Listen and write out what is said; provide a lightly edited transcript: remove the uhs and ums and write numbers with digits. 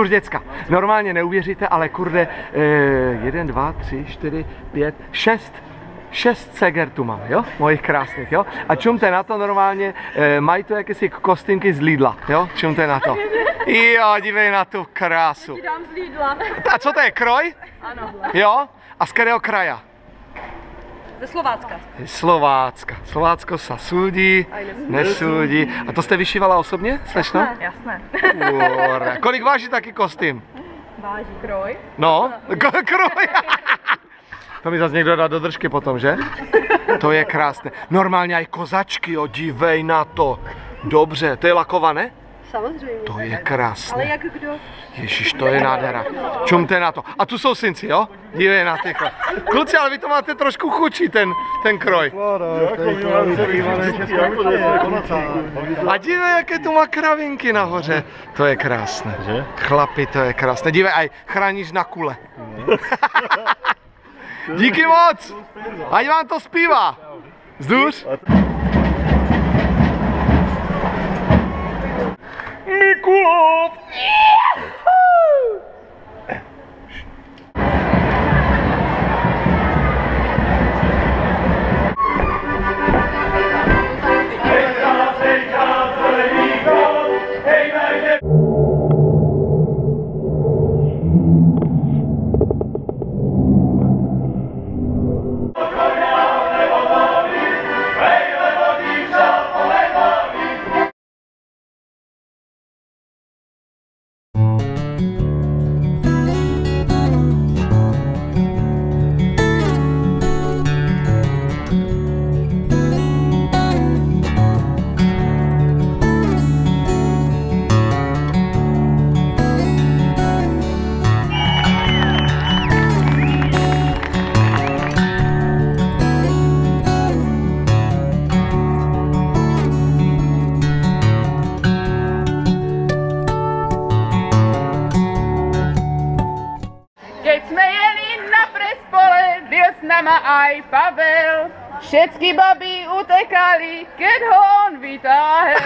Vzduš děcka. Normálně neuvěříte, ale kurde, 1, 2, 3, 4, 5, 6 ceger tu mám, jo? Mojich krásných, jo? A čumte na to normálně, mají to jakési kostýmky z Lidla, jo? Čumte na to. Jo, dívej na tu krásu. Dám z Lidla. A co to je, kroj? Ano. Jo? A z kterého kraja? Ze Slovácka. Slovácka. Slovácko sa súdi, nesúdi. A to jste vyšívala osobně, slečno? Jasné. Kolik váží taký kostým? Váží kroj. No, kroj. To mi zase někdo dá do držky potom, že? To je krásné. Normálně aj kozačky, jo, dívej na to. Dobře, to je lakované? Samozřejmě. To je krásné. Ale jak kdo? Ježiš, to je nádhera. Čumte na to. A tu jsou synci, jo? Dívej na ty. Kluci, ale vy to máte trošku chučí, ten kroj. A dívej, jaké tu má kravinky nahoře. To je krásné. Chlapi, to je krásné. Dívej, aj chráníš na kule. Díky moc! Ať vám to zpívá! Vzduš! Mikulov! Aj Pavel, všetky baby utekali, keď ho on vytáhel.